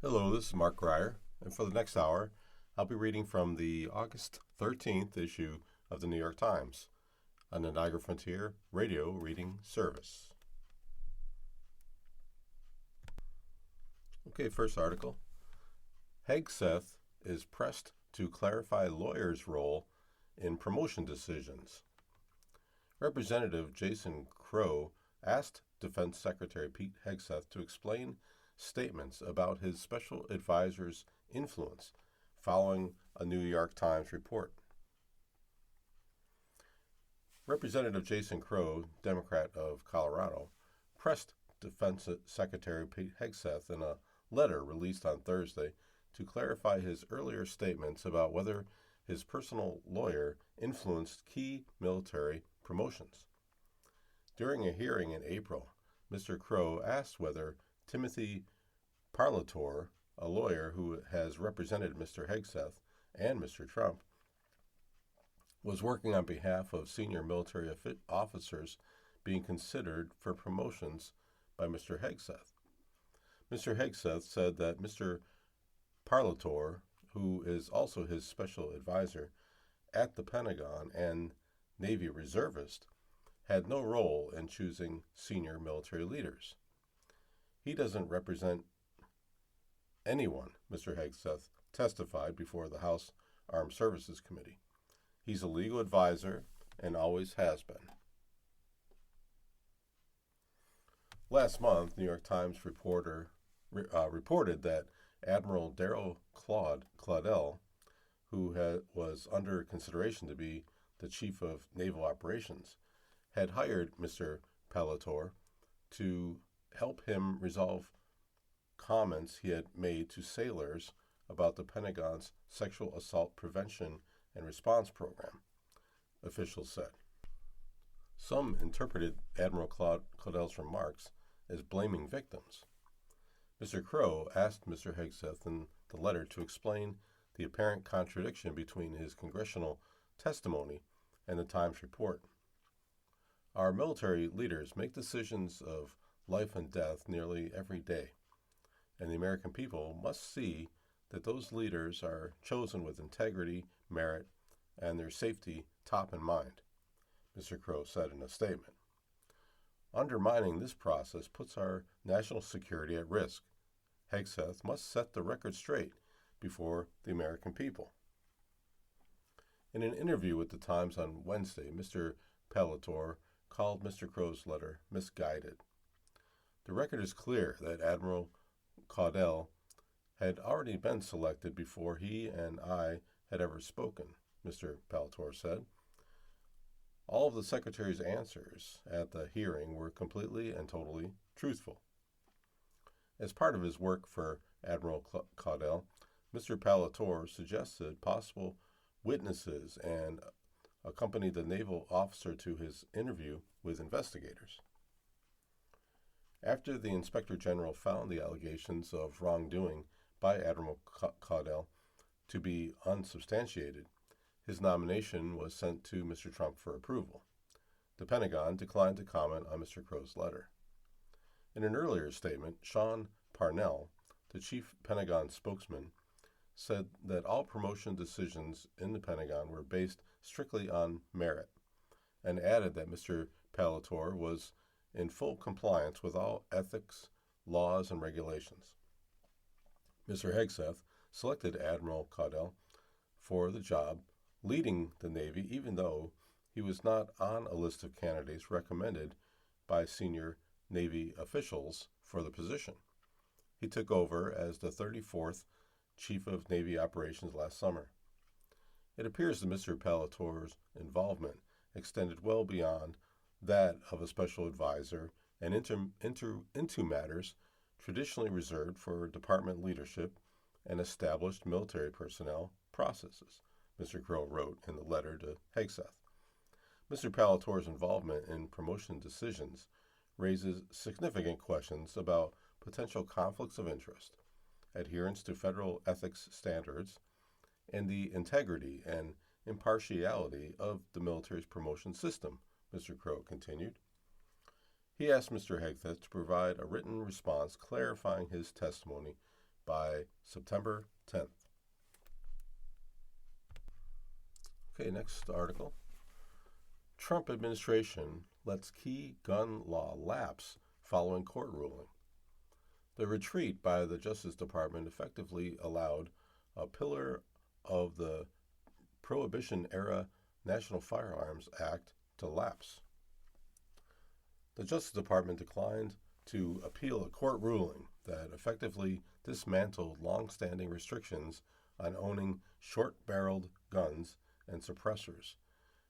Hello, this is Mark Grier, and for the next hour, I'll be reading from the August 13th issue of the New York Times on the Niagara Frontier Radio Reading Service. Okay, first article. Hegseth is pressed to clarify lawyers' role in promotion decisions. Representative Jason Crow asked Defense Secretary Pete Hegseth to explain statements about his special advisor's influence following a New York Times report. Representative Jason Crow, Democrat of Colorado, pressed Defense Secretary Pete Hegseth in a letter released on Thursday to clarify his earlier statements about whether his personal lawyer influenced key military promotions. During a hearing in April, Mr. Crow asked whether Timothy Parlator, a lawyer who has represented Mr. Hegseth and Mr. Trump, was working on behalf of senior military officers being considered for promotions by Mr. Hegseth. Mr. Hegseth said that Mr. Parlator, who is also his special advisor at the Pentagon and Navy reservist, had no role in choosing senior military leaders. He doesn't represent anyone, Mr. Hegseth testified before the House Armed Services Committee. He's a legal advisor and always has been. Last month, New York Times reported that Admiral Daryl Claudel, who was under consideration to be the chief of naval operations, had hired Mr. Parlator to help him resolve comments he had made to sailors about the Pentagon's sexual assault prevention and response program, officials said. Some interpreted Admiral Claudel's remarks as blaming victims. Mr. Crow asked Mr. Hegseth in the letter to explain the apparent contradiction between his congressional testimony and the Times report. Our military leaders make decisions of life and death nearly every day, and the American people must see that those leaders are chosen with integrity, merit, and their safety top in mind, Mr. Crow said in a statement. Undermining this process puts our national security at risk. Hegseth must set the record straight before the American people. In an interview with the Times on Wednesday, Mr. Parlator called Mr. Crow's letter misguided. The record is clear that Admiral Claudel had already been selected before he and I had ever spoken, Mr. Parlator said. All of the Secretary's answers at the hearing were completely and totally truthful. As part of his work for Admiral Claudel, Mr. Parlator suggested possible witnesses and accompanied the naval officer to his interview with investigators. After the Inspector General found the allegations of wrongdoing by Admiral Claudel to be unsubstantiated, his nomination was sent to Mr. Trump for approval. The Pentagon declined to comment on Mr. Crow's letter. In an earlier statement, Sean Parnell, the chief Pentagon spokesman, said that all promotion decisions in the Pentagon were based strictly on merit, and added that Mr. Parlator was in full compliance with all ethics, laws, and regulations. Mr. Hegseth selected Admiral Claudel for the job, leading the Navy even though he was not on a list of candidates recommended by senior Navy officials for the position. He took over as the 34th Chief of Navy Operations last summer. It appears that Mr. Parlator's involvement extended well beyond that of a special advisor and into matters traditionally reserved for department leadership and established military personnel processes, Mr. Crow wrote in the letter to Hegseth. Mr. Parlator's involvement in promotion decisions raises significant questions about potential conflicts of interest, adherence to federal ethics standards, and the integrity and impartiality of the military's promotion system, Mr. Crow continued. He asked Mr. Hegseth to provide a written response clarifying his testimony by September 10th. Okay, next article. Trump administration lets key gun law lapse following court ruling. The retreat by the Justice Department effectively allowed a pillar of the Prohibition-era National Firearms Act to lapse. The Justice Department declined to appeal a court ruling that effectively dismantled long-standing restrictions on owning short-barreled guns and suppressors,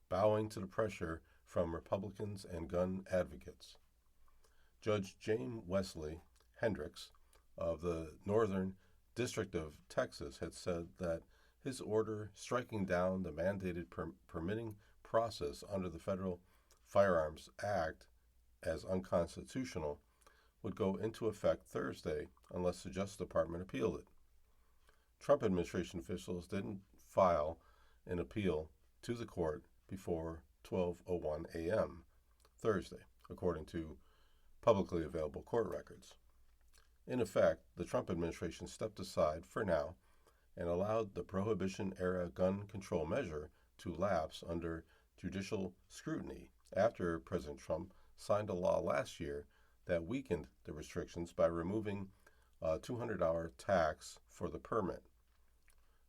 bowing to the pressure from Republicans and gun advocates. Judge James Wesley Hendricks of the Northern District of Texas had said that his order striking down the mandated permitting process under the Federal Firearms Act as unconstitutional would go into effect Thursday unless the Justice Department appealed it. Trump administration officials didn't file an appeal to the court before 12:01 a.m. Thursday, according to publicly available court records. In effect, the Trump administration stepped aside for now and allowed the Prohibition-era gun control measure to lapse under judicial scrutiny after President Trump signed a law last year that weakened the restrictions by removing a $200 tax for the permit.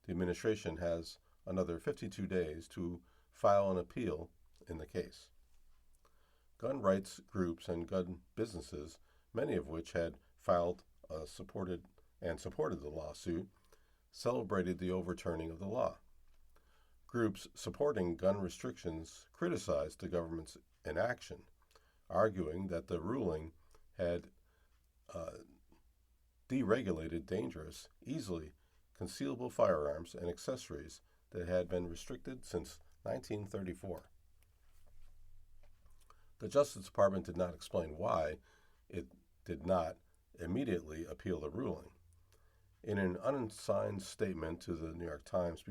The administration has another 52 days to file an appeal in the case. Gun rights groups and gun businesses, many of which had filed supported the lawsuit, celebrated the overturning of the law. Groups supporting gun restrictions criticized the government's inaction, arguing that the ruling had deregulated dangerous, easily concealable firearms and accessories that had been restricted since 1934. The Justice Department did not explain why it did not immediately appeal the ruling. In an unsigned statement to the New York Times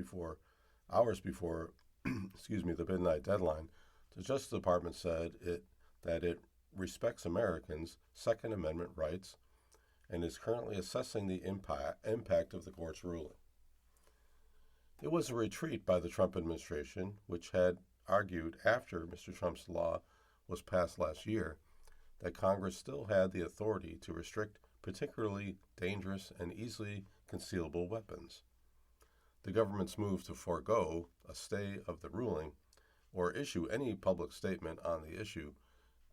hours before the midnight deadline, the Justice Department said that it respects Americans' Second Amendment rights and is currently assessing the impact of the court's ruling. It was a retreat by the Trump administration, which had argued after Mr. Trump's law was passed last year that Congress still had the authority to restrict particularly dangerous and easily concealable weapons. The government's move to forego a stay of the ruling or issue any public statement on the issue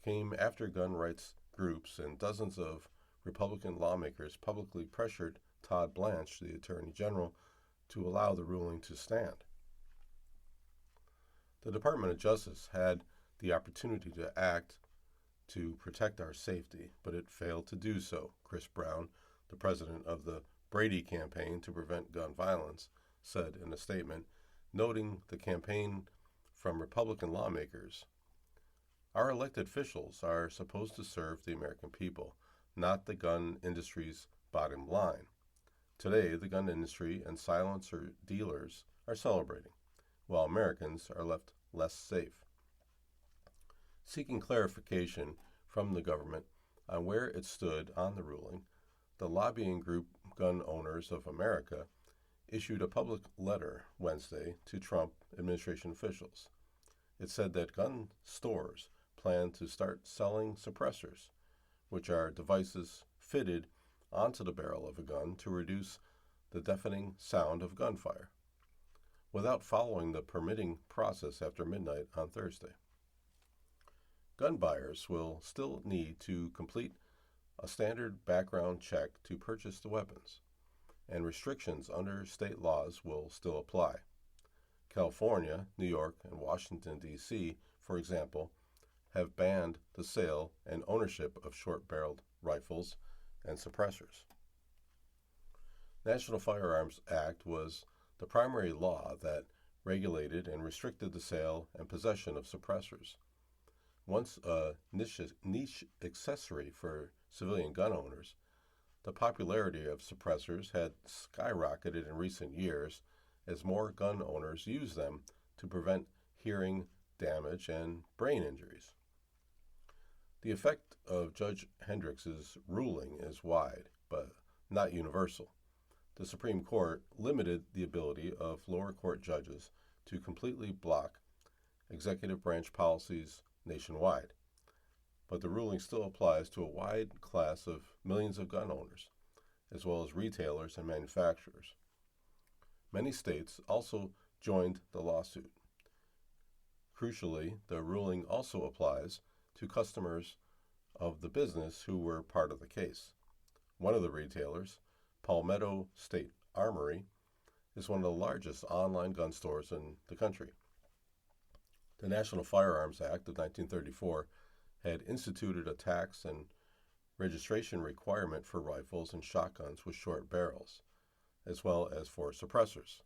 came after gun rights groups and dozens of Republican lawmakers publicly pressured Todd Blanche, the Attorney General, to allow the ruling to stand. The Department of Justice had the opportunity to act to protect our safety, but it failed to do so, Chris Brown, the president of the Brady Campaign to Prevent Gun Violence, said in a statement, noting the campaign from Republican lawmakers. Our elected officials are supposed to serve the American people, not the gun industry's bottom line. Today, the gun industry and silencer dealers are celebrating, while Americans are left less safe. Seeking clarification from the government on where it stood on the ruling, the lobbying group Gun Owners of America issued a public letter Wednesday to Trump administration officials. It said that gun stores plan to start selling suppressors, which are devices fitted onto the barrel of a gun to reduce the deafening sound of gunfire, without following the permitting process after midnight on Thursday. Gun buyers will still need to complete a standard background check to purchase the weapons, and restrictions under state laws will still apply. California, New York, and Washington, D.C., for example, have banned the sale and ownership of short-barreled rifles and suppressors. National Firearms Act was the primary law that regulated and restricted the sale and possession of suppressors. Once a niche accessory for civilian gun owners, the popularity of suppressors had skyrocketed in recent years as more gun owners use them to prevent hearing damage and brain injuries. The effect of Judge Hendricks' ruling is wide, but not universal. the Supreme Court limited the ability of lower court judges to completely block executive branch policies nationwide. But the ruling still applies to a wide class of millions of gun owners, as well as retailers and manufacturers. Many states also joined the lawsuit. Crucially, the ruling also applies to customers of the business who were part of the case. One of the retailers, Palmetto State Armory, is one of the largest online gun stores in the country. The National Firearms Act of 1934 had instituted a tax and registration requirement for rifles and shotguns with short barrels, as well as for suppressors,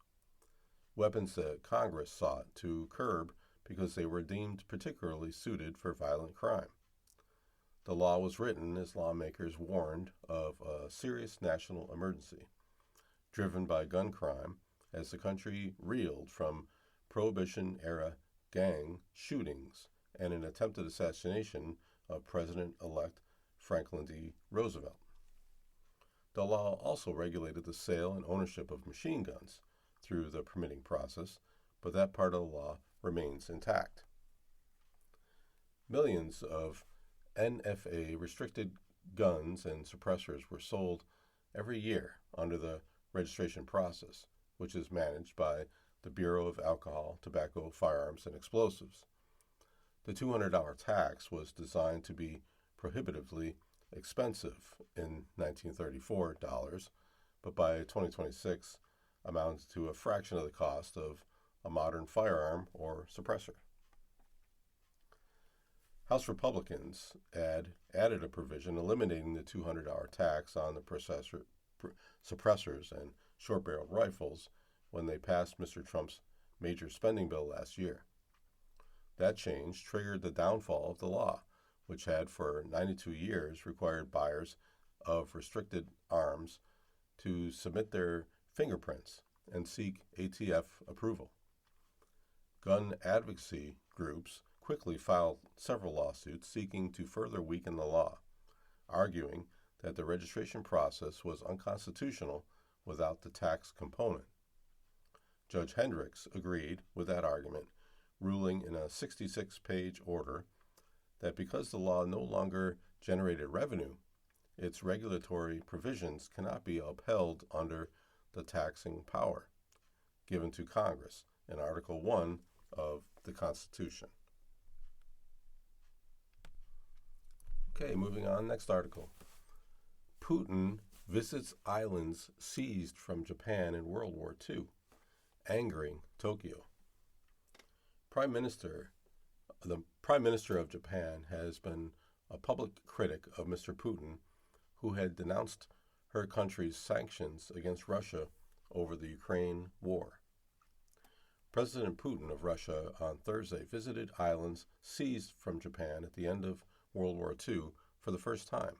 weapons that Congress sought to curb because they were deemed particularly suited for violent crime. The law was written as lawmakers warned of a serious national emergency, driven by gun crime as the country reeled from Prohibition-era gang shootings and an attempted assassination of President-elect Franklin D. Roosevelt. The law also regulated the sale and ownership of machine guns through the permitting process, but that part of the law remains intact. Millions of NFA restricted guns and suppressors were sold every year under the registration process, which is managed by the Bureau of Alcohol, Tobacco, Firearms, and Explosives. The $200 tax was designed to be prohibitively expensive in 1934 dollars, but by 2026 amounts to a fraction of the cost of a modern firearm or suppressor. House Republicans added a provision eliminating the $200 tax on the suppressors and short-barreled rifles when they passed Mr. Trump's major spending bill last year. That change triggered the downfall of the law, which had for 92 years required buyers of restricted arms to submit their fingerprints and seek ATF approval. Gun advocacy groups quickly filed several lawsuits seeking to further weaken the law, arguing that the registration process was unconstitutional without the tax component. Judge Hendricks agreed with that argument, ruling in a 66-page order that because the law no longer generated revenue, its regulatory provisions cannot be upheld under the taxing power given to Congress in Article 1 of the Constitution. Okay, moving on, next article. Putin visits islands seized from Japan in World War II, angering Tokyo. The Prime Minister of Japan has been a public critic of Mr. Putin, who had denounced her country's sanctions against Russia over the Ukraine war. President Putin of Russia on Thursday visited islands seized from Japan at the end of World War II for the first time,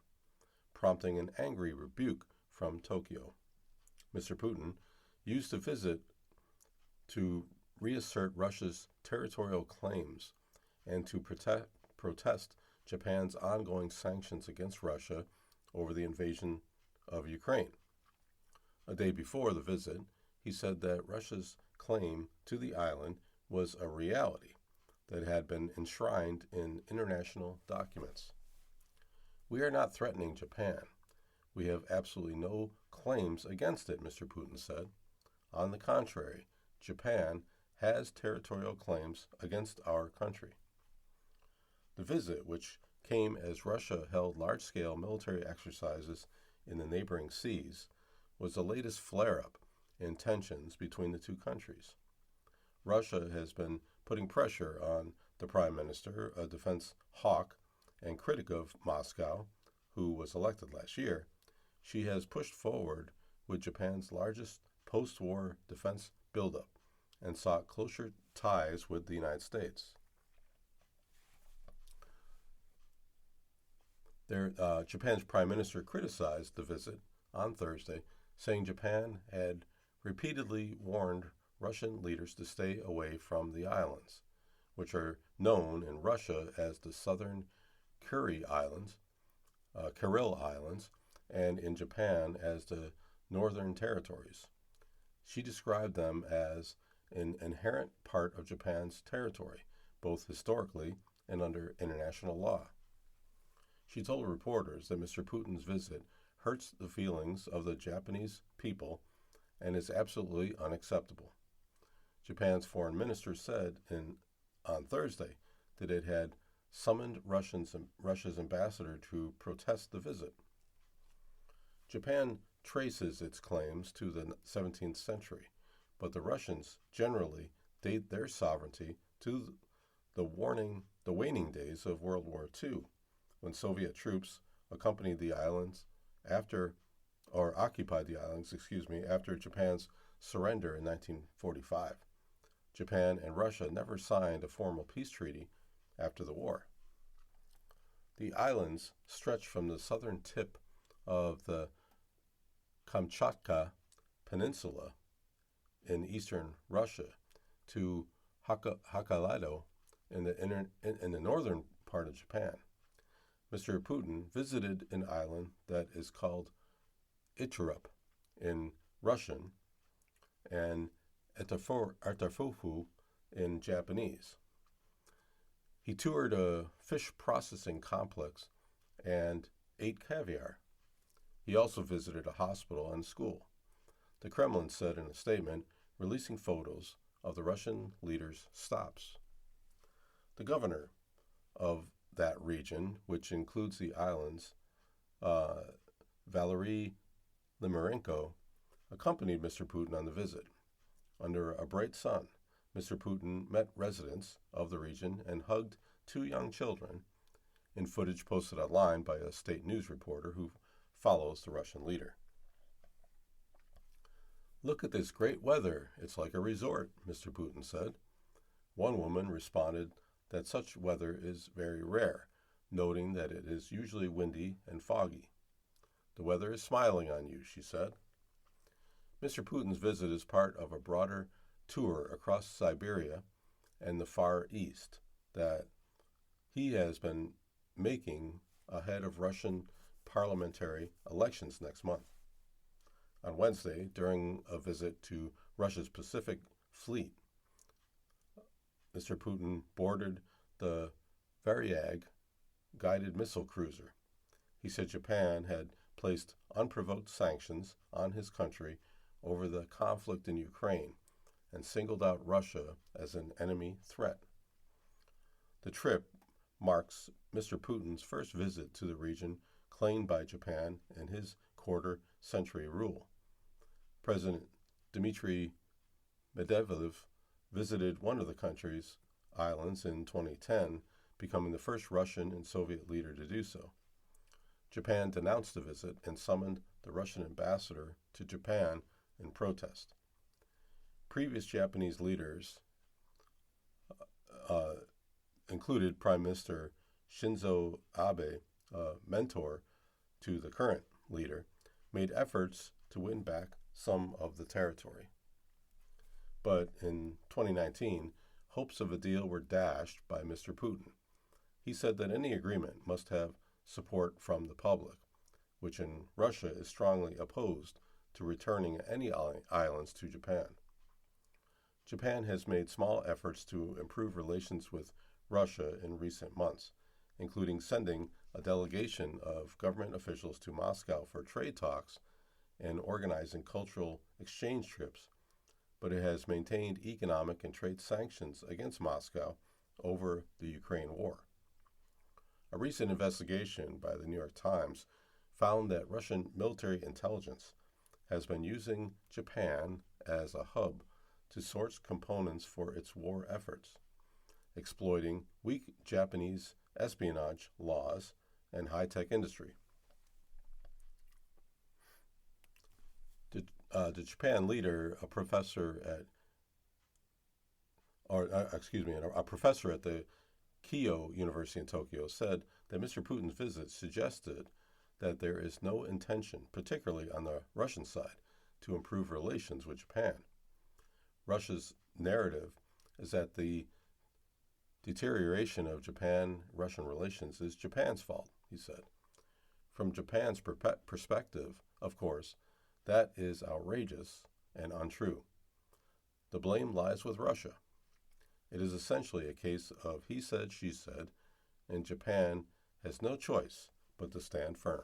prompting an angry rebuke from Tokyo. Mr. Putin used the visit to reassert Russia's territorial claims and to protest Japan's ongoing sanctions against Russia over the invasion of Ukraine. A day before the visit, he said that Russia's claim to the island was a reality that had been enshrined in international documents. "We are not threatening Japan. We have absolutely no claims against it," Mr. Putin said. "On the contrary, Japan has territorial claims against our country." The visit, which came as Russia held large-scale military exercises in the neighboring seas, was the latest flare-up in tensions between the two countries. Russia has been putting pressure on the Prime Minister, a defense hawk and critic of Moscow, who was elected last year. She has pushed forward with Japan's largest post-war defense buildup and sought closer ties with the United States. Japan's Prime Minister criticized the visit on Thursday, saying Japan had repeatedly warned Russian leaders to stay away from the islands, which are known in Russia as the Southern Kuril Islands, and in Japan as the northern territories. She described them as an inherent part of Japan's territory, both historically and under international law. She told reporters that Mr. Putin's visit hurts the feelings of the Japanese people and is absolutely unacceptable. Japan's foreign minister said on Thursday that it had summoned Russia's ambassador to protest the visit. Japan traces its claims to the 17th century, but the Russians generally date their sovereignty to the waning days of World War II, when Soviet troops occupied the islands after Japan's surrender in 1945. Japan and Russia never signed a formal peace treaty after the war. The islands stretch from the southern tip of the Kamchatka Peninsula in eastern Russia to Hokkaido in the northern part of Japan. Mr. Putin visited an island that is called Iturup in Russian and Atafofu in Japanese. He toured a fish processing complex and ate caviar. He also visited a hospital and school. The Kremlin said in a statement, releasing photos of the Russian leader's stops. The governor of that region, which includes the islands, Valery Limarenko, accompanied Mr. Putin on the visit. Under a bright sun, Mr. Putin met residents of the region and hugged two young children, in footage posted online by a state news reporter who follows the Russian leader. "Look at this great weather. It's like a resort," Mr. Putin said. One woman responded that such weather is very rare, noting that it is usually windy and foggy. "The weather is smiling on you," she said. Mr. Putin's visit is part of a broader tour across Siberia and the Far East that he has been making ahead of Russian parliamentary elections next month. On Wednesday, during a visit to Russia's Pacific Fleet, Mr. Putin boarded the Varyag guided missile cruiser. He said Japan had placed unprovoked sanctions on his country over the conflict in Ukraine and singled out Russia as an enemy threat. The trip marks Mr. Putin's first visit to the region claimed by Japan in his quarter-century rule. President Dmitry Medvedev visited one of the country's islands in 2010, becoming the first Russian and Soviet leader to do so. Japan denounced the visit and summoned the Russian ambassador to Japan in protest. Previous Japanese leaders included Prime Minister Shinzo Abe, a mentor to the current leader, made efforts to win back some of the territory. But in 2019, hopes of a deal were dashed by Mr. Putin. He said that any agreement must have support from the public, which in Russia is strongly opposed to returning any islands to Japan. Japan has made small efforts to improve relations with Russia in recent months, including sending a delegation of government officials to Moscow for trade talks and organizing cultural exchange trips, but it has maintained economic and trade sanctions against Moscow over the Ukraine war. A recent investigation by the New York Times found that Russian military intelligence has been using Japan as a hub to source components for its war efforts, exploiting weak Japanese espionage laws and high-tech industry. The Japan leader, a professor at the Keio University in Tokyo, said that Mr. Putin's visit suggested that there is no intention, particularly on the Russian side, to improve relations with Japan. Russia's narrative is that the deterioration of Japan-Russian relations is Japan's fault, he said. From Japan's perspective, of course, That is outrageous and untrue. The blame lies with Russia. It is essentially a case of he said, she said, and Japan has no choice but to stand firm.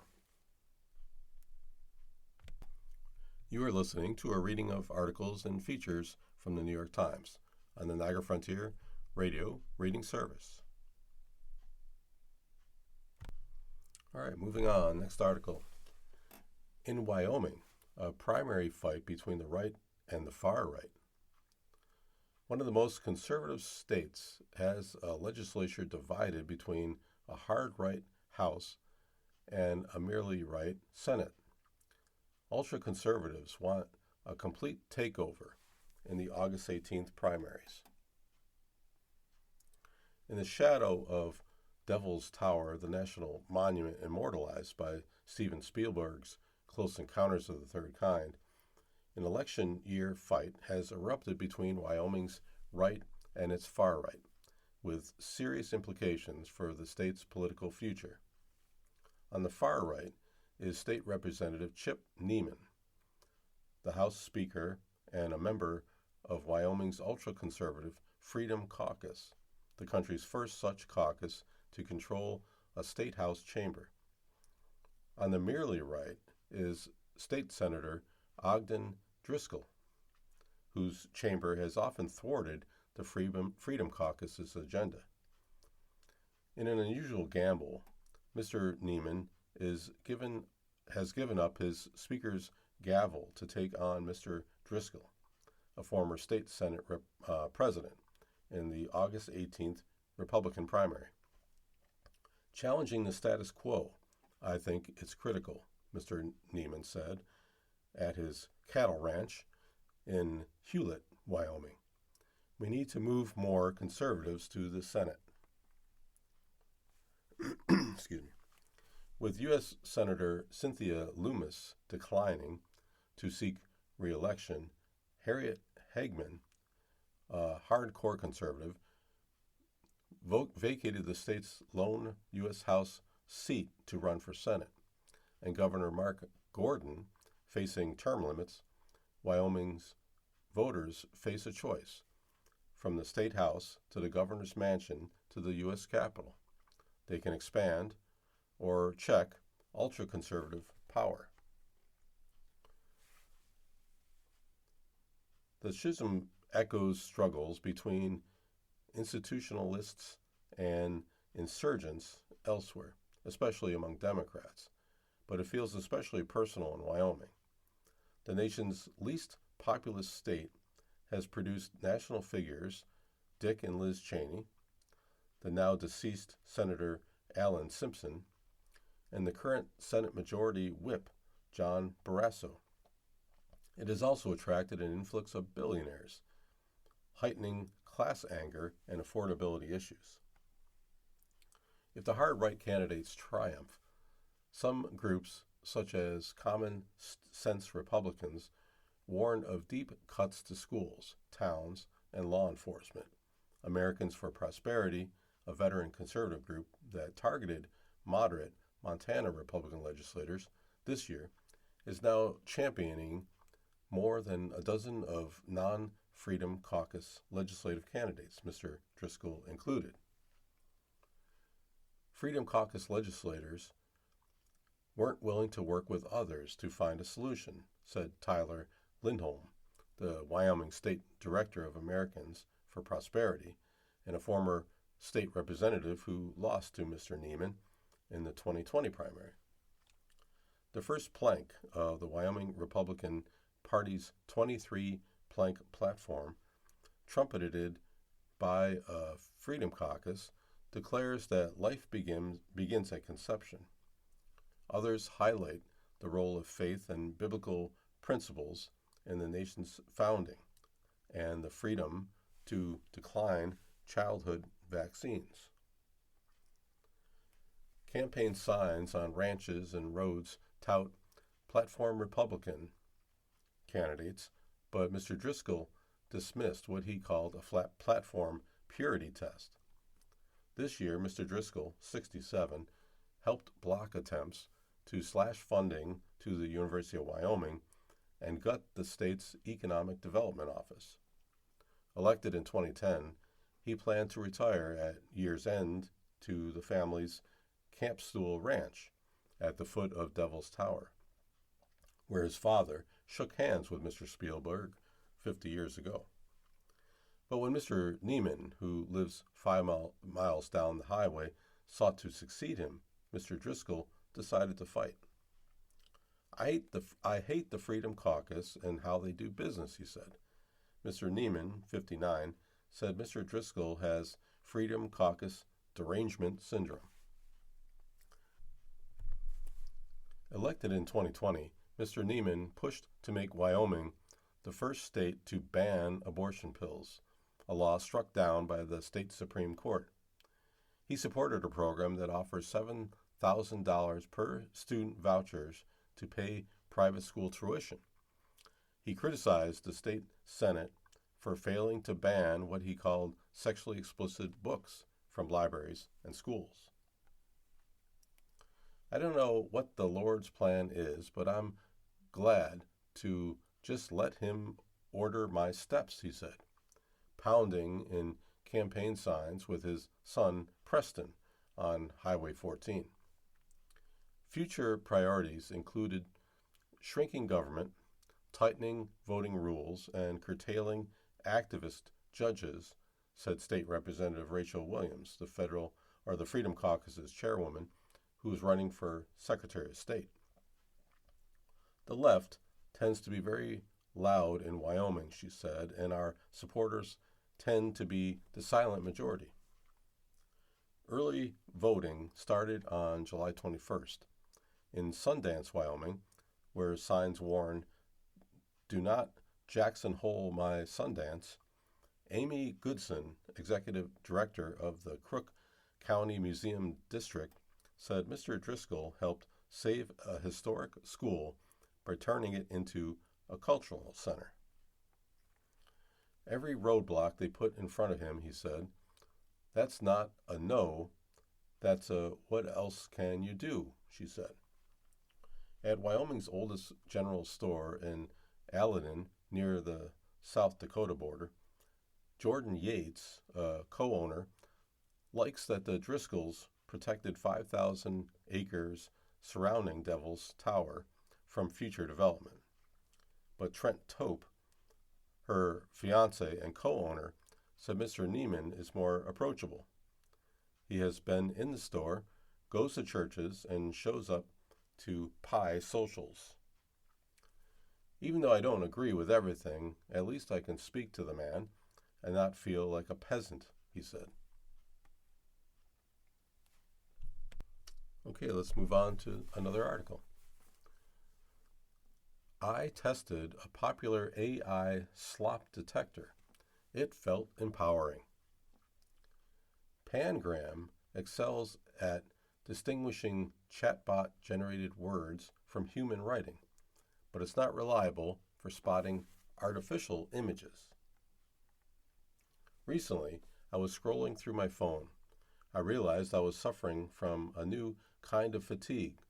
You are listening to a reading of articles and features from the New York Times on the Niagara Frontier Radio Reading Service. All right, moving on. Next article. In Wyoming, a primary fight between the right and the far right. One of the most conservative states has a legislature divided between a hard right House and a merely right Senate. Ultra-conservatives want a complete takeover in the August 18th primaries. In the shadow of Devil's Tower, the national monument immortalized by Steven Spielberg's Close Encounters of the Third Kind, an election year fight has erupted between Wyoming's right and its far right, with serious implications for the state's political future. On the far right is State Representative Chip Niemann, the House Speaker and a member of Wyoming's ultra-conservative Freedom Caucus, the country's first such caucus to control a state house chamber. On the merely right is State Senator Ogden Driskill, whose chamber has often thwarted the Freedom Caucus's agenda. In an unusual gamble, Mr. Niemann has given up his Speaker's gavel to take on Mr. Driskill, a former state Senate president, in the August 18th Republican primary. Challenging the status quo, I think it's critical, Mr. Niemann said at his cattle ranch in Hewlett, Wyoming. We need to move more conservatives to the Senate. Excuse me. With U.S. Senator Cynthia Lummis declining to seek re-election, Harriet Hageman, a hardcore conservative, vacated the state's lone U.S. House seat to run for Senate, and Governor Mark Gordon, facing term limits, Wyoming's voters face a choice, from the state house to the governor's mansion to the U.S. Capitol. They can expand or check ultra-conservative power. The schism echoes struggles between institutionalists and insurgents elsewhere, especially among Democrats, but it feels especially personal in Wyoming. The nation's least populous state has produced national figures, Dick and Liz Cheney, the now deceased Senator Alan Simpson, and the current Senate Majority Whip, John Barrasso. It has also attracted an influx of billionaires, heightening class anger and affordability issues. If the hard-right candidates triumph, some groups, such as Common Sense Republicans, warn of deep cuts to schools, towns, and law enforcement. Americans for Prosperity, a veteran conservative group that targeted moderate Montana Republican legislators this year, is now championing more than a dozen of non-Freedom Caucus legislative candidates, Mr. Driskill included. Freedom Caucus legislators weren't willing to work with others to find a solution, said Tyler Lindholm, the Wyoming State Director of Americans for Prosperity and a former state representative who lost to Mr. Niemann in the 2020 primary. The first plank of the Wyoming Republican Party's 23-plank platform, trumpeted by a Freedom Caucus, declares that life begins at conception. Others highlight the role of faith and biblical principles in the nation's founding and the freedom to decline childhood vaccines. Campaign signs on ranches and roads tout platform Republican candidates, but Mr. Driskill dismissed what he called a flat platform purity test. This year, Mr. Driskill, 67, helped block attempts to slash funding to the University of Wyoming and gut the state's Economic Development Office. Elected in 2010, he planned to retire at year's end to the family's Camp Stool Ranch at the foot of Devil's Tower, where his father shook hands with Mr. Spielberg 50 years ago. But when Mr. Neiman, who lives 5 miles down the highway, sought to succeed him, Mr. Driscoll decided to fight. I hate the Freedom Caucus and how they do business, he said. Mr. Neiman, 59, said Mr. Driscoll has Freedom Caucus derangement syndrome. Elected in 2020, Mr. Neiman pushed to make Wyoming the first state to ban abortion pills, a law struck down by the state Supreme Court. He supported a program that offers $7,000 per student vouchers to pay private school tuition. He criticized the state Senate for failing to ban what he called sexually explicit books from libraries and schools. I don't know what the Lord's plan is, but I'm glad to just let him order my steps, he said, pounding in campaign signs with his son Preston on Highway 14. Future priorities included shrinking government, tightening voting rules, and curtailing activist judges, said State Representative Rachel Williams, the Freedom Caucus's chairwoman, who is running for Secretary of State. The left tends to be very loud in Wyoming, she said, and our supporters tend to be the silent majority. Early voting started on July 21st. In Sundance, Wyoming, where signs warn, "Do not Jackson Hole my Sundance," Amy Goodson, executive director of the Crook County Museum District, said Mr. Driscoll helped save a historic school by turning it into a cultural center. Every roadblock they put in front of him, he said, "That's not a no, that's a what else can you do," she said. At Wyoming's oldest general store in Allen, near the South Dakota border, Jordan Yates, a co-owner, likes that the Driscolls protected 5,000 acres surrounding Devil's Tower from future development. But Trent Tope, her fiance and co-owner, said Mr. Neiman is more approachable. He has been in the store, goes to churches, and shows up to pie socials. Even though I don't agree with everything, at least I can speak to the man and not feel like a peasant, he said. Okay, let's move on to another article. I tested a popular AI slop detector. It felt empowering. Pangram excels at distinguishing chatbot-generated words from human writing, but it's not reliable for spotting artificial images. Recently, I was scrolling through my phone. I realized I was suffering from a new kind of fatigue,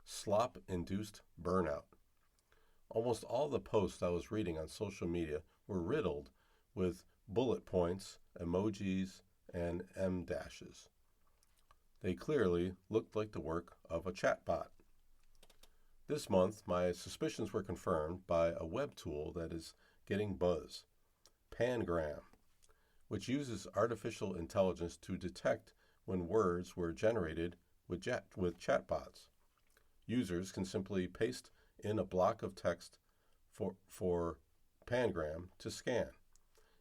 slop-induced burnout. Almost all the posts I was reading on social media were riddled with bullet points, emojis, and M-dashes. They clearly looked like the work of a chatbot. This month, my suspicions were confirmed by a web tool that is getting buzz, Pangram, which uses artificial intelligence to detect when words were generated with chatbots. Users can simply paste in a block of text for Pangram to scan,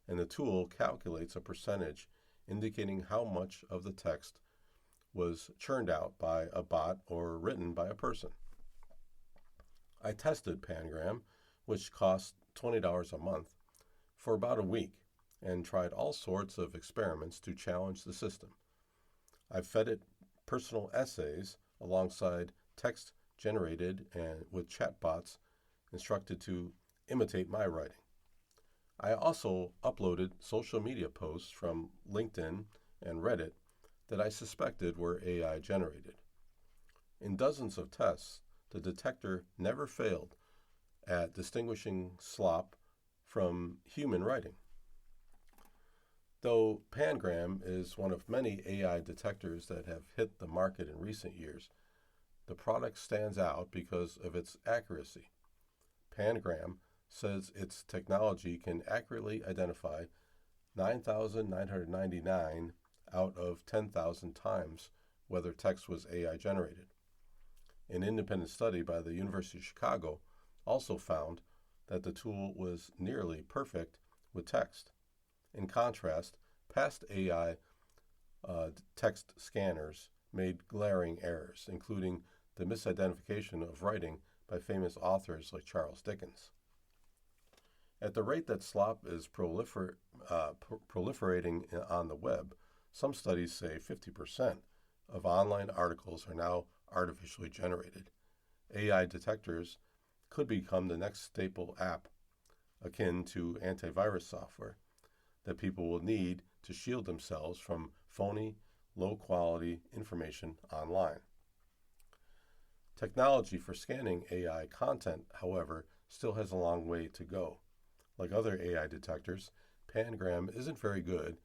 and the tool calculates a percentage indicating how much of the text was churned out by a bot or written by a person. I tested Pangram, which cost $20 a month, for about a week and tried all sorts of experiments to challenge the system. I fed it personal essays alongside text generated and with chatbots instructed to imitate my writing. I also uploaded social media posts from LinkedIn and Reddit that I suspected were AI generated. In dozens of tests, the detector never failed at distinguishing slop from human writing. Though Pangram is one of many AI detectors that have hit the market in recent years, the product stands out because of its accuracy. Pangram says its technology can accurately identify 9,999 out of 10,000 times whether text was AI generated. An independent study by the University of Chicago also found that the tool was nearly perfect with text. In contrast, past AI text scanners made glaring errors, including the misidentification of writing by famous authors like Charles Dickens. At the rate that slop is proliferating on the web, some studies say 50% of online articles are now artificially generated. AI detectors could become the next staple app, akin to antivirus software, that people will need to shield themselves from phony, low-quality information online. Technology for scanning AI content, however, still has a long way to go. Like other AI detectors, Pangram isn't very good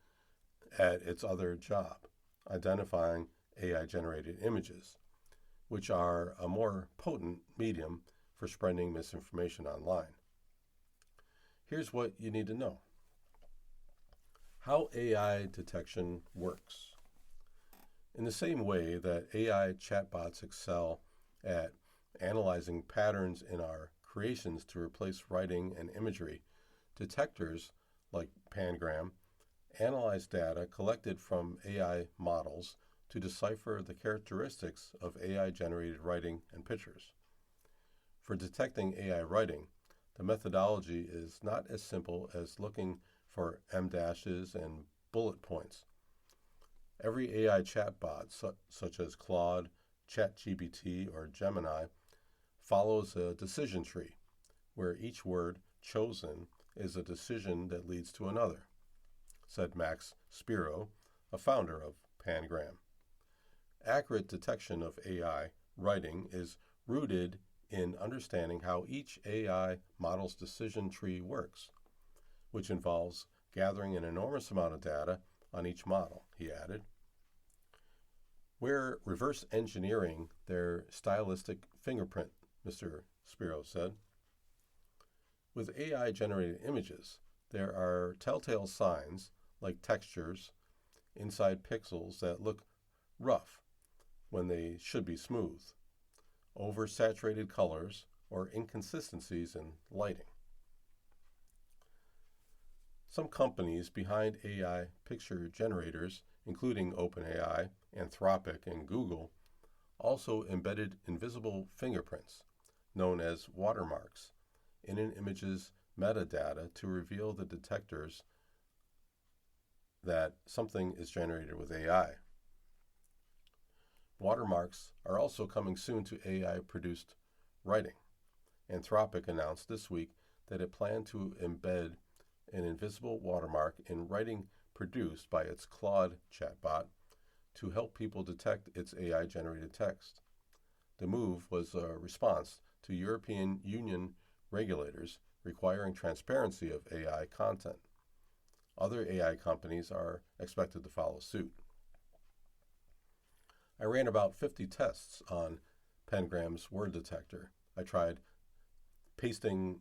at its other job, identifying AI-generated images, which are a more potent medium for spreading misinformation online. Here's what you need to know. How AI detection works. In the same way that AI chatbots excel at analyzing patterns in our creations to replace writing and imagery, detectors like Pangram analyze data collected from AI models to decipher the characteristics of AI-generated writing and pictures. For detecting AI writing, the methodology is not as simple as looking for M-dashes and bullet points. Every AI chatbot, such as Claude, ChatGPT, or Gemini, follows a decision tree, where each word chosen is a decision that leads to another, said Max Spiro, a founder of Pangram. Accurate detection of AI writing is rooted in understanding how each AI model's decision tree works, which involves gathering an enormous amount of data on each model, he added. We're reverse engineering their stylistic fingerprint, Mr. Spiro said. With AI-generated images, there are telltale signs, like textures inside pixels that look rough when they should be smooth, oversaturated colors, or inconsistencies in lighting. Some companies behind AI picture generators, including OpenAI, Anthropic, and Google, also embedded invisible fingerprints, known as watermarks, in an image's metadata to reveal the detectors that something is generated with AI. Watermarks are also coming soon to AI-produced writing. Anthropic announced this week that it planned to embed an invisible watermark in writing produced by its Claude chatbot to help people detect its AI-generated text. The move was a response to European Union regulators requiring transparency of AI content. Other AI companies are expected to follow suit. I ran about 50 tests on Pangram's word detector. I tried pasting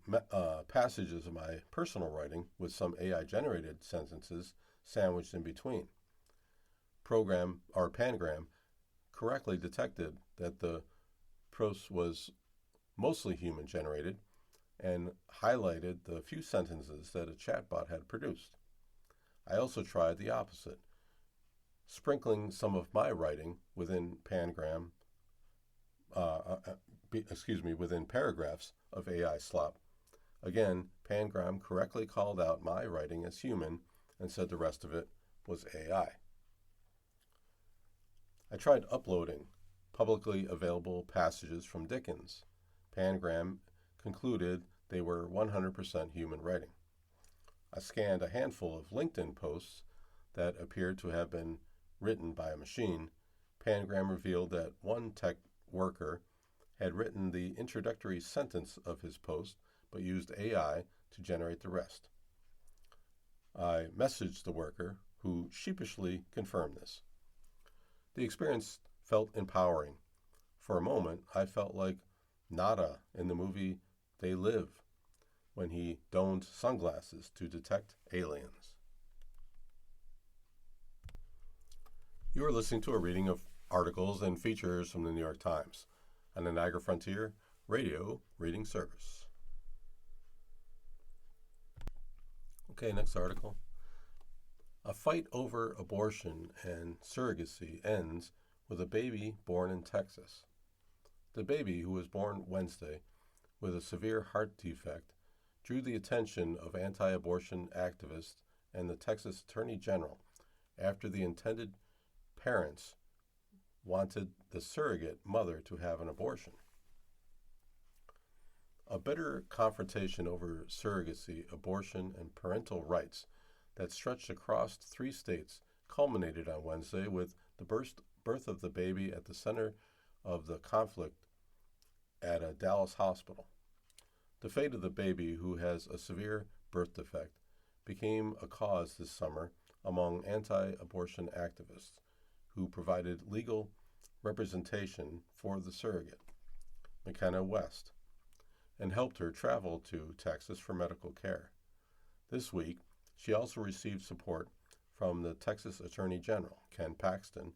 passages of my personal writing with some AI-generated sentences sandwiched in between. Pangram correctly detected that the prose was mostly human-generated and highlighted the few sentences that a chatbot had produced. I also tried the opposite, sprinkling some of my writing within within paragraphs of AI slop. Again, Pangram correctly called out my writing as human and said the rest of it was AI. I tried uploading publicly available passages from Dickens. Pangram concluded they were 100% human writing. I scanned a handful of LinkedIn posts that appeared to have been written by a machine. Pangram revealed that one tech worker had written the introductory sentence of his post but used AI to generate the rest. I messaged the worker, who sheepishly confirmed this. The experience felt empowering. For a moment, I felt like Nada in the movie They Live, when he donned sunglasses to detect aliens. You are listening to a reading of articles and features from the New York Times on the Niagara Frontier Radio Reading Service. Okay, next article. A fight over abortion and surrogacy ends with a baby born in Texas. The baby, who was born Wednesday with a severe heart defect, drew the attention of anti-abortion activists and the Texas Attorney General after the intended parents wanted the surrogate mother to have an abortion. A bitter confrontation over surrogacy, abortion, and parental rights that stretched across 3 states culminated on Wednesday with the birth of the baby at the center of the conflict at a Dallas hospital. The fate of the baby, who has a severe birth defect, became a cause this summer among anti-abortion activists who provided legal representation for the surrogate, McKenna West, and helped her travel to Texas for medical care. This week, she also received support from the Texas Attorney General, Ken Paxton,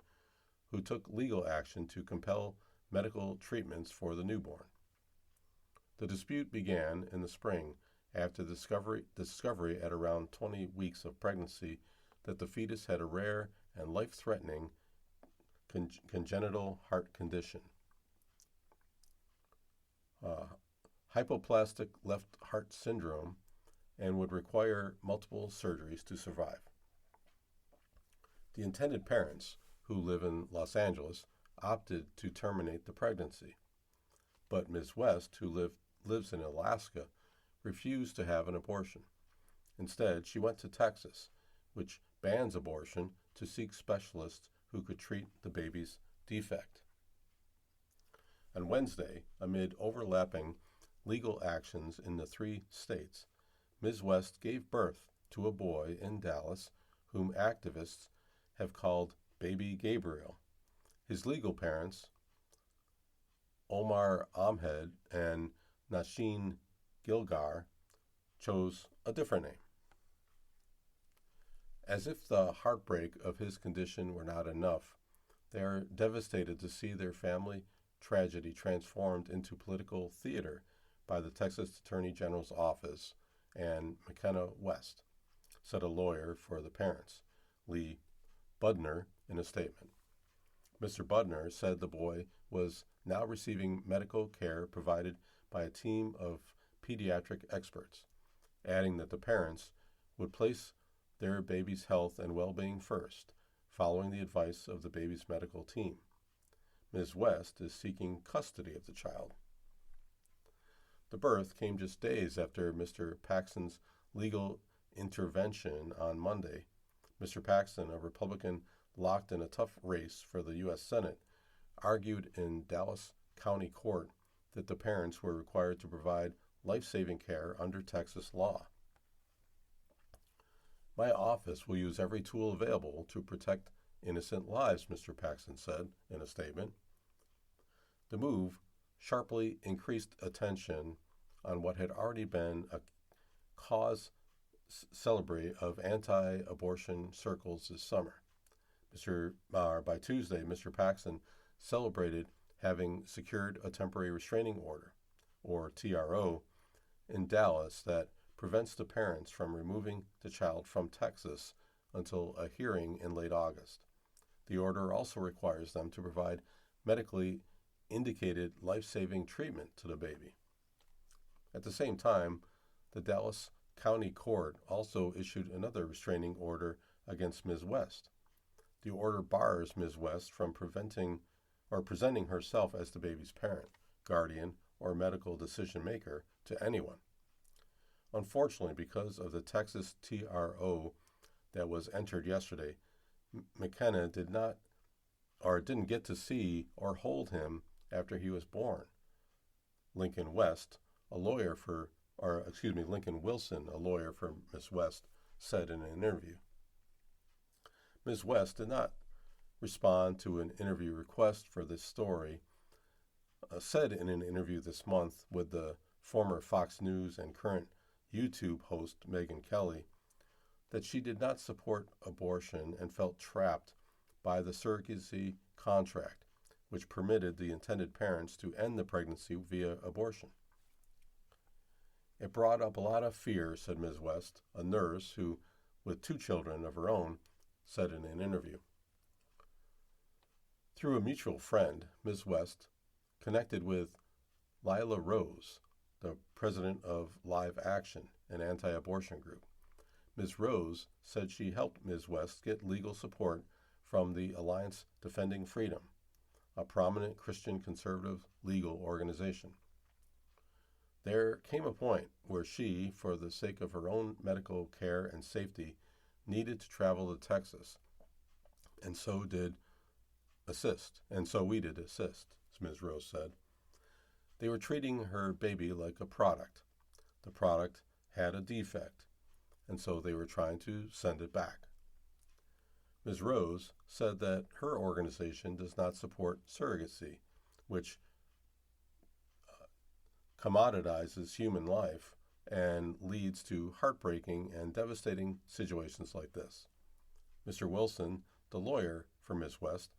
who took legal action to compel medical treatments for the newborn. The dispute began in the spring after the discovery at around 20 weeks of pregnancy that the fetus had a rare and life-threatening congenital heart condition, hypoplastic left heart syndrome, and would require multiple surgeries to survive. The intended parents, who live in Los Angeles, opted to terminate the pregnancy, but Ms. West, who lives in Alaska, refused to have an abortion. Instead, she went to Texas, which bans abortion, to seek specialists who could treat the baby's defect. On Wednesday, amid overlapping legal actions in the 3 states, Ms. West gave birth to a boy in Dallas whom activists have called Baby Gabriel. His legal parents, Omar Ahmed and Nasheen Gilgar, chose a different name. As if the heartbreak of his condition were not enough, they are devastated to see their family tragedy transformed into political theater by the Texas Attorney General's office and McKenna West, said a lawyer for the parents, Lee Budner, in a statement. Mr. Budner said the boy was now receiving medical care provided by a team of pediatric experts, adding that the parents would place their baby's health and well-being first, following the advice of the baby's medical team. Ms. West is seeking custody of the child. The birth came just days after Mr. Paxton's legal intervention on Monday. Mr. Paxton, a Republican locked in a tough race for the U.S. Senate, argued in Dallas County Court that the parents were required to provide life-saving care under Texas law. My office will use every tool available to protect innocent lives, Mr. Paxton said in a statement. The move sharply increased attention on what had already been a cause celebre of anti-abortion circles this summer. By Tuesday, Mr. Paxton celebrated having secured a temporary restraining order, or TRO, in Dallas that prevents the parents from removing the child from Texas until a hearing in late August. The order also requires them to provide medically indicated life-saving treatment to the baby. At the same time, the Dallas County Court also issued another restraining order against Ms. West. The order bars Ms. West from presenting herself as the baby's parent, guardian, or medical decision maker to anyone. Unfortunately, because of the Texas TRO that was entered yesterday, McKenna didn't get to see or hold him after he was born. Lincoln West, a lawyer for Lincoln Wilson, a lawyer for Ms. West, said in an interview. Ms. West did not respond to an interview request for this story, said in an interview this month with the former Fox News and current YouTube host Megyn Kelly that she did not support abortion and felt trapped by the surrogacy contract, which permitted the intended parents to end the pregnancy via abortion. It brought up a lot of fear, said Ms. West, a nurse who, with 2 children of her own, said in an interview. Through a mutual friend, Ms. West connected with Lila Rose, the president of Live Action, an anti-abortion group. Ms. Rose said she helped Ms. West get legal support from the Alliance Defending Freedom, a prominent Christian conservative legal organization. There came a point where she, for the sake of her own medical care and safety, needed to travel to Texas, and so we did assist, Ms. Rose said. They were treating her baby like a product. The product had a defect, and so they were trying to send it back. Ms. Rose said that her organization does not support surrogacy, which commoditizes human life and leads to heartbreaking and devastating situations like this. Mr. Wilson, the lawyer for Ms. West,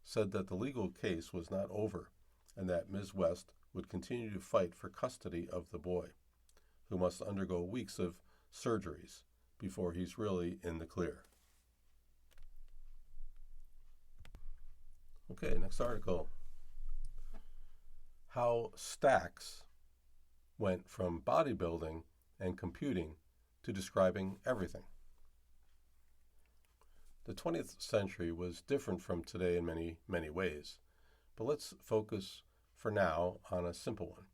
said that the legal case was not over and that Ms. West would continue to fight for custody of the boy, who must undergo weeks of surgeries before he's really in the clear. Okay, next article. How stacks went from bodybuilding and computing to describing everything. The 20th century was different from today in many, many ways, but let's focus for now on a simple one.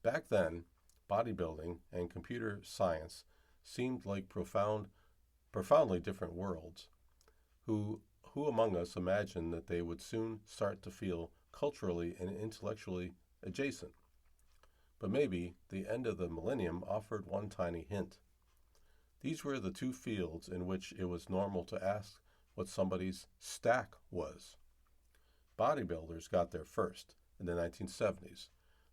Back then, bodybuilding and computer science seemed like profoundly different worlds. Who among us imagined that they would soon start to feel culturally and intellectually adjacent? But maybe the end of the millennium offered one tiny hint. These were the 2 fields in which it was normal to ask what somebody's stack was. Bodybuilders got there first, in the 1970s.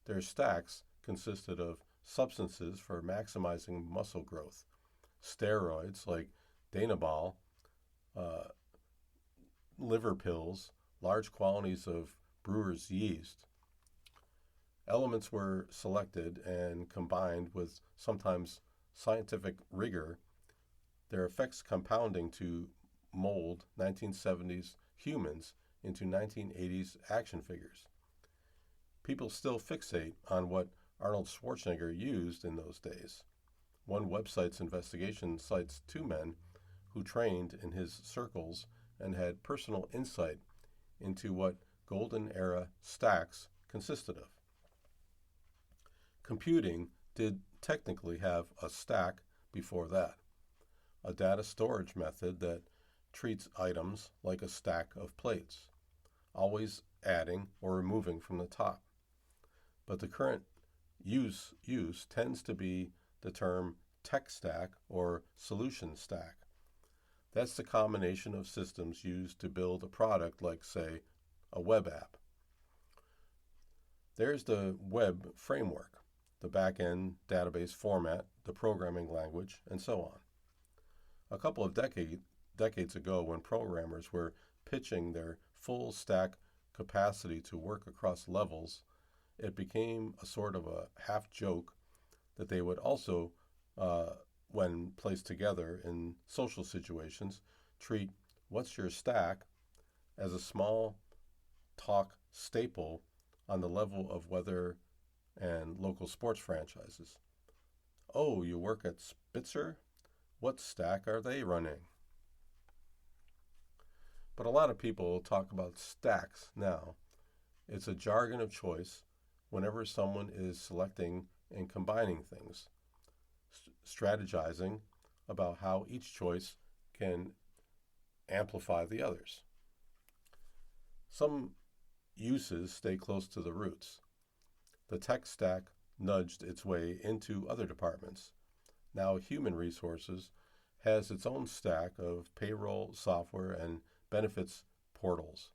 Their stacks consisted of substances for maximizing muscle growth, steroids like Danabol, liver pills, large quantities of brewer's yeast. Elements were selected and combined with sometimes scientific rigor, their effects compounding to mold 1970s humans into 1980s action figures. People still fixate on what Arnold Schwarzenegger used in those days. One website's investigation cites 2 men who trained in his circles and had personal insight into what golden era stacks consisted of. Computing did technically have a stack before that, a data storage method that treats items like a stack of plates, always adding or removing from the top. But the current use tends to be the term tech stack or solution stack. That's the combination of systems used to build a product like, say, a web app. There's the web framework, the back-end database format, the programming language, and so on. A couple of decades ago, when programmers were pitching their full stack capacity to work across levels, it became a sort of a half joke that they would also, when placed together in social situations, treat "what's your stack" as a small talk staple on the level of weather and local sports franchises. Oh, you work at Spitzer? What stack are they running? But a lot of people talk about stacks now. It's a jargon of choice whenever someone is selecting and combining things, strategizing about how each choice can amplify the others. Some uses stay close to the roots. The tech stack nudged its way into other departments. Now, human resources has its own stack of payroll software and benefits portals,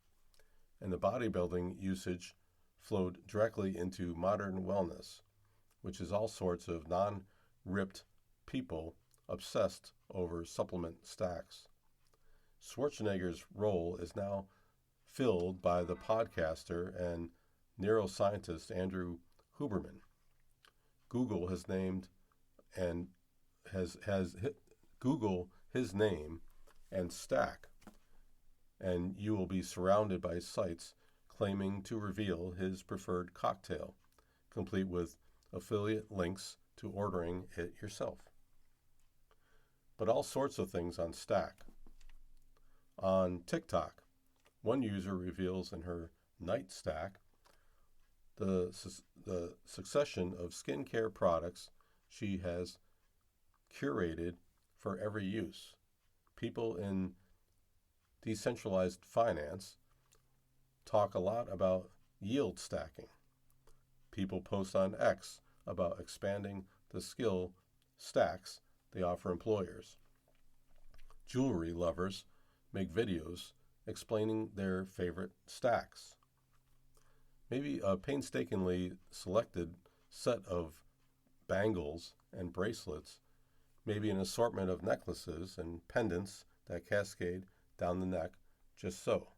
and the bodybuilding usage flowed directly into modern wellness, which is all sorts of non ripped people obsessed over supplement stacks. Schwarzenegger's role is now filled by the podcaster and neuroscientist Andrew Huberman. Google has named and has Google his name and Stack, and you will be surrounded by sites claiming to reveal his preferred cocktail, complete with affiliate links to ordering it yourself. But all sorts of things on Stack. On TikTok, one user reveals in her night stack the succession of skincare products she has curated for every use. People in decentralized finance talk a lot about yield stacking. People post on X about expanding the skill stacks they offer employers. Jewelry lovers make videos explaining their favorite stacks. Maybe a painstakingly selected set of bangles and bracelets, maybe an assortment of necklaces and pendants that cascade down the neck just so.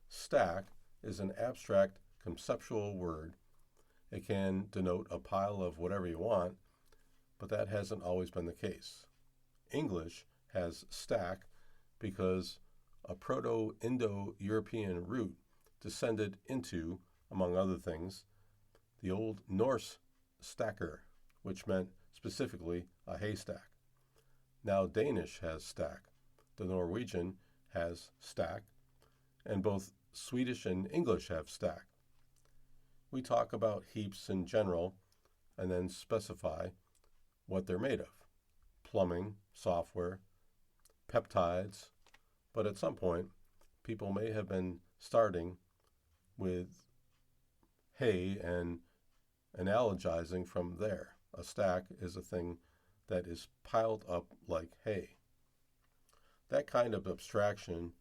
Stack is an abstract conceptual word. It can denote a pile of whatever you want, but that hasn't always been the case. English has stack because a Proto-Indo-European root descended into, among other things, the Old Norse stacker, which meant specifically a haystack. Now Danish has stack, the Norwegian has stack, and both Swedish and English have stack. We talk about heaps in general and then specify what they're made of: plumbing, software, peptides, but at some point, people may have been starting with hay and analogizing from there. A stack is a thing that is piled up like hay. That kind of abstraction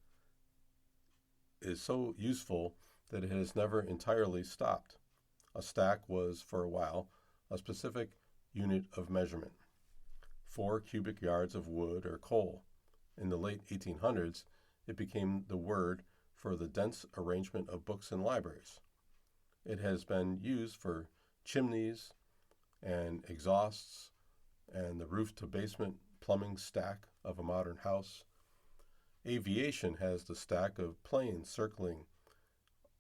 is so useful that it has never entirely stopped. A stack was, for a while, a specific unit of measurement: 4 cubic yards of wood or coal. In the late 1800s, it became the word for the dense arrangement of books in libraries. It has been used for chimneys and exhausts and the roof-to-basement plumbing stack of a modern house. Aviation has the stack of planes circling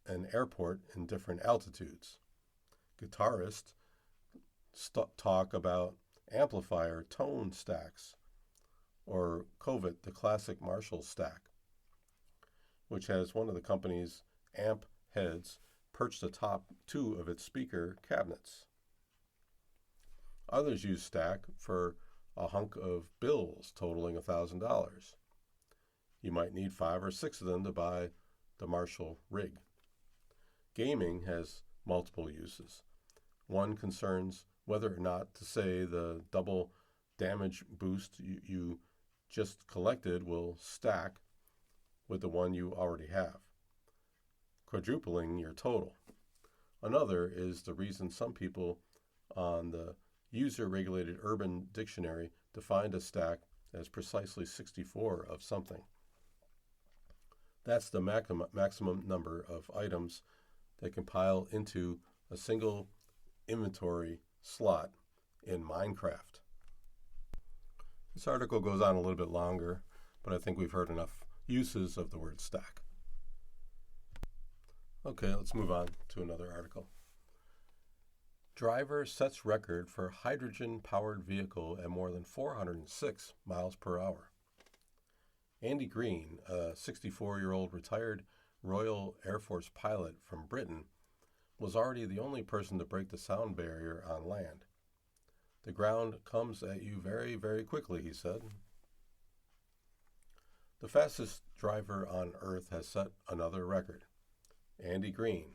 an airport in different altitudes. Guitarists talk about amplifier tone stacks, or Covit, the classic Marshall stack, which has one of the company's amp heads perched atop 2 of its speaker cabinets. Others use stack for a hunk of bills totaling $1,000. You might need 5 or 6 of them to buy the Marshall rig. Gaming has multiple uses. One concerns whether or not to say the double damage boost you just collected will stack with the one you already have, quadrupling your total. Another is the reason some people on the user-regulated Urban Dictionary defined a stack as precisely 64 of something. That's the maximum number of items that can pile into a single inventory slot in Minecraft. This article goes on a little bit longer, but I think we've heard enough uses of the word stack. Okay, let's move on to another article. Driver sets record for hydrogen-powered vehicle at more than 406 miles per hour. Andy Green, a 64-year-old retired Royal Air Force pilot from Britain, was already the only person to break the sound barrier on land. The ground comes at you very, very quickly, he said. The fastest driver on Earth has set another record. Andy Green,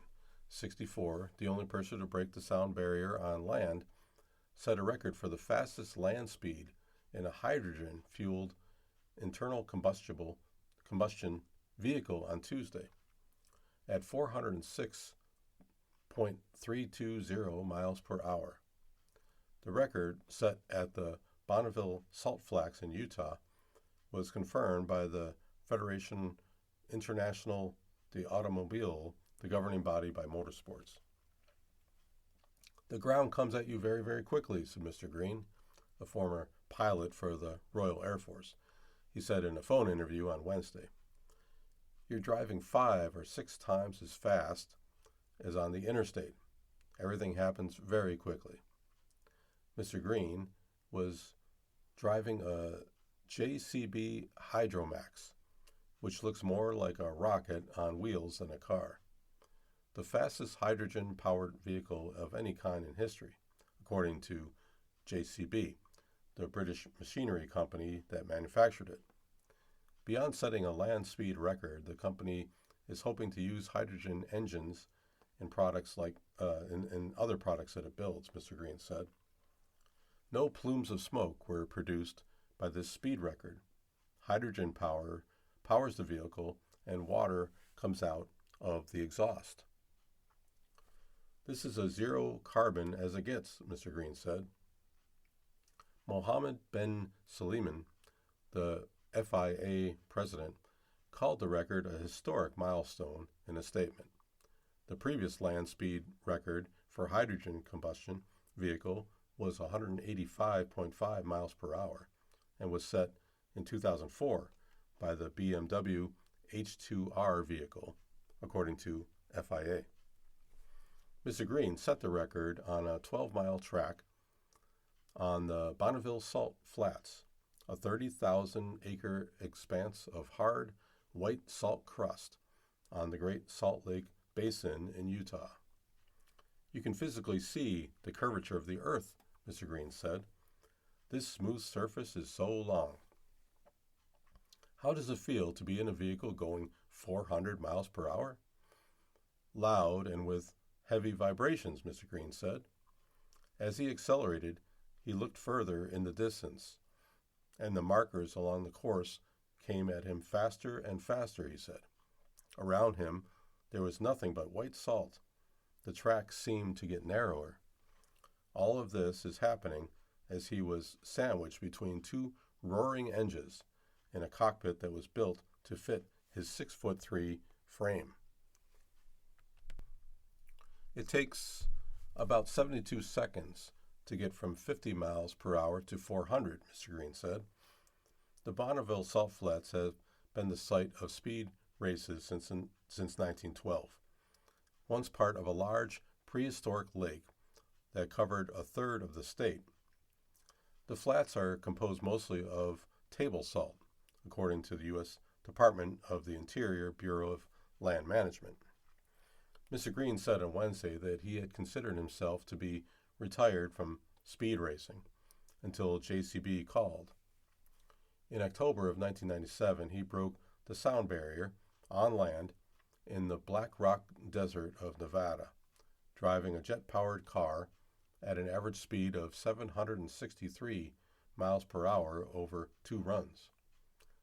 64, the only person to break the sound barrier on land, set a record for the fastest land speed in a hydrogen-fueled internal combustion vehicle on Tuesday at 406.320 miles per hour. The record, set at the Bonneville Salt Flats in Utah, was confirmed by the Federation International de Automobile, the governing body by motorsports. "The ground comes at you very, very quickly," said Mr. Green, a former pilot for the Royal Air Force. He said in a phone interview on Wednesday, "You're driving 5 or 6 times as fast as on the interstate. Everything happens very quickly." Mr. Green was driving a JCB Hydromax, which looks more like a rocket on wheels than a car, the fastest hydrogen-powered vehicle of any kind in history, according to JCB, the British machinery company that manufactured it. Beyond setting a land speed record, the company is hoping to use hydrogen engines in products like in other products that it builds, Mr. Green said. No plumes of smoke were produced by this speed record. Hydrogen powers the vehicle, and water comes out of the exhaust. "This is as zero carbon as it gets," Mr. Green said. Mohammed bin Suleiman, the FIA president, called the record a historic milestone in a statement. The previous land speed record for hydrogen combustion vehicle was 185.5 miles per hour and was set in 2004 by the BMW H2R vehicle, according to FIA. Mr. Green set the record on a 12-mile track on the Bonneville Salt Flats, a 30,000-acre expanse of hard, white salt crust on the Great Salt Lake Basin in Utah. "You can physically see the curvature of the earth," Mr. Green said. "This smooth surface is so long." "How does it feel to be in a vehicle going 400 miles per hour? "Loud and with heavy vibrations," Mr. Green said. As he accelerated, he looked further in the distance, and the markers along the course came at him faster and faster, he said. Around him, there was nothing but white salt. The track seemed to get narrower. All of this is happening as he was sandwiched between two roaring engines in a cockpit that was built to fit his 6'3" frame. "It takes about 72 seconds to get from 50 miles per hour to 400, Mr. Green said. The Bonneville Salt Flats have been the site of speed races since 1912, once part of a large prehistoric lake that covered a third of the state. The flats are composed mostly of table salt, according to the U.S. Department of the Interior Bureau of Land Management. Mr. Green said on Wednesday that he had considered himself to be retired from speed racing until JCB called. In October of 1997, he broke the sound barrier on land in the Black Rock Desert of Nevada, driving a jet-powered car at an average speed of 763 miles per hour over 2 runs.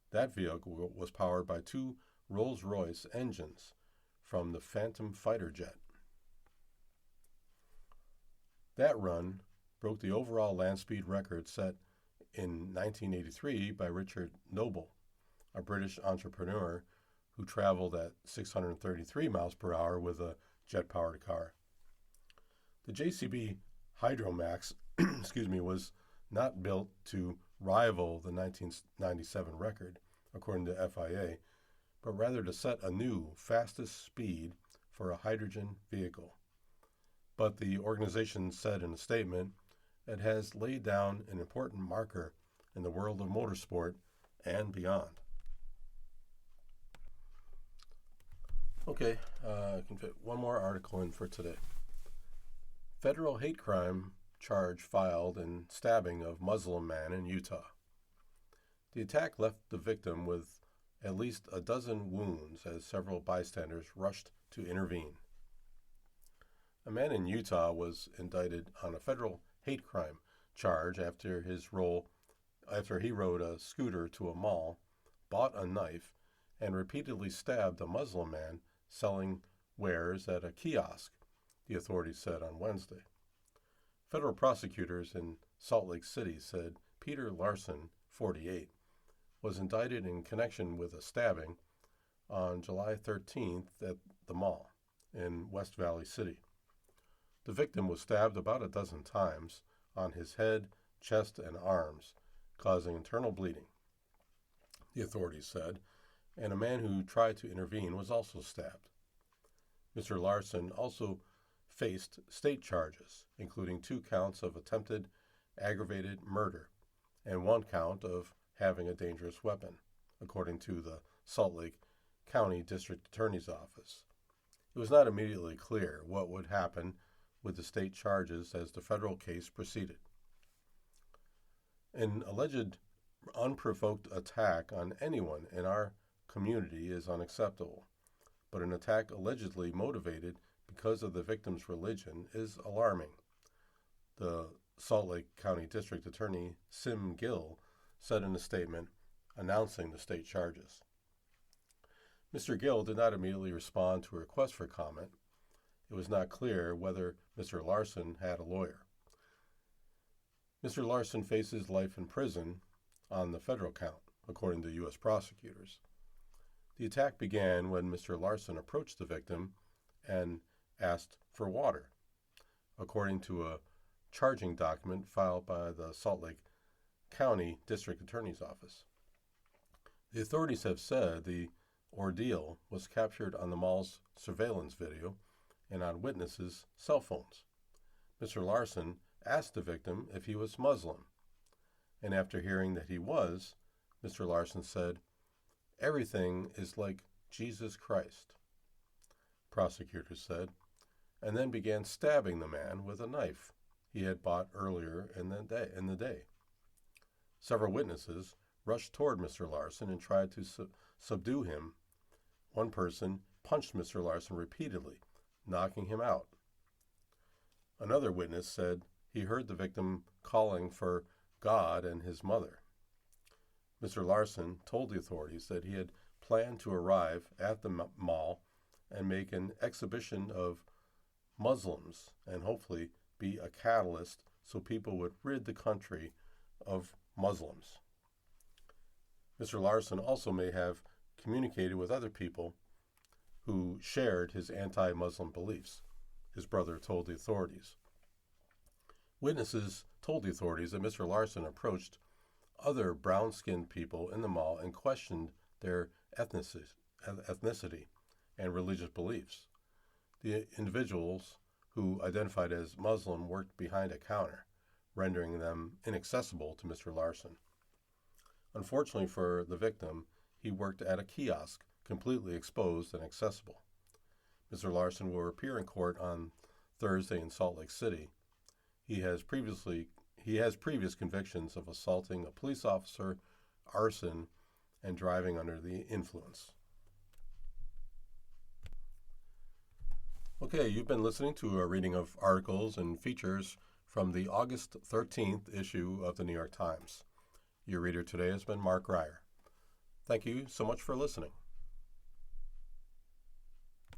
That vehicle was powered by 2 Rolls-Royce engines from the Phantom fighter jet. That run broke the overall land speed record set in 1983 by Richard Noble, a British entrepreneur who traveled at 633 miles per hour with a jet-powered car. The JCB Hydromax was not built to rival the 1997 record, according to FIA, but rather to set a new, fastest speed for a hydrogen vehicle. But the organization said in a statement, it has laid down an important marker in the world of motorsport and beyond. Okay, I can fit one more article in for today. Federal hate crime charge filed in stabbing of Muslim man in Utah. The attack left the victim with at least a dozen wounds as several bystanders rushed to intervene. A man in Utah was indicted on a federal hate crime charge after he rode a scooter to a mall, bought a knife, and repeatedly stabbed a Muslim man selling wares at a kiosk, the authorities said on Wednesday. Federal prosecutors in Salt Lake City said Peter Larson, 48, was indicted in connection with a stabbing on July 13th at the mall in West Valley City. The victim was stabbed about a dozen times on his head, chest, and arms, causing internal bleeding, the authorities said, and a man who tried to intervene was also stabbed. Mr. Larson also faced state charges, including 2 counts of attempted aggravated murder and 1 count of having a dangerous weapon, according to the Salt Lake County District Attorney's Office. It was not immediately clear what would happen with the state charges as the federal case proceeded. An alleged unprovoked attack on anyone in our community is unacceptable, but an attack allegedly motivated because of the victim's religion is alarming, the Salt Lake County District Attorney Sim Gill said in a statement announcing the state charges. Mr. Gill did not immediately respond to a request for comment. It was not clear whether Mr. Larson had a lawyer. Mr. Larson faces life in prison on the federal count, according to U.S. prosecutors. The attack began when Mr. Larson approached the victim and asked for water, according to a charging document filed by the Salt Lake County District Attorney's Office. The authorities have said the ordeal was captured on the mall's surveillance video and on witnesses' cell phones. Mr. Larson asked the victim if he was Muslim, and after hearing that he was, Mr. Larson said, "Everything is like Jesus Christ," prosecutors said, and then began stabbing the man with a knife he had bought earlier in the day. Several witnesses rushed toward Mr. Larson and tried to subdue him. One person punched Mr. Larson repeatedly, knocking him out. Another witness said he heard the victim calling for God and his mother. Mr. Larson told the authorities that he had planned to arrive at the mall and make an exhibition of Muslims and hopefully be a catalyst so people would rid the country of Muslims. Mr. Larson also may have communicated with other people who shared his anti-Muslim beliefs, his brother told the authorities. Witnesses told the authorities that Mr. Larson approached other brown-skinned people in the mall and questioned their ethnicity and religious beliefs. The individuals who identified as Muslim worked behind a counter, rendering them inaccessible to Mr. Larson. Unfortunately for the victim, he worked at a kiosk, completely exposed and accessible. Mr. Larson will appear in court on Thursday in Salt Lake City. He has previous convictions of assaulting a police officer, arson, and driving under the influence. Okay, you've been listening to a reading of articles and features from the August 13th issue of the New York Times. Your reader today has been Mark Reier. Thank you so much for listening.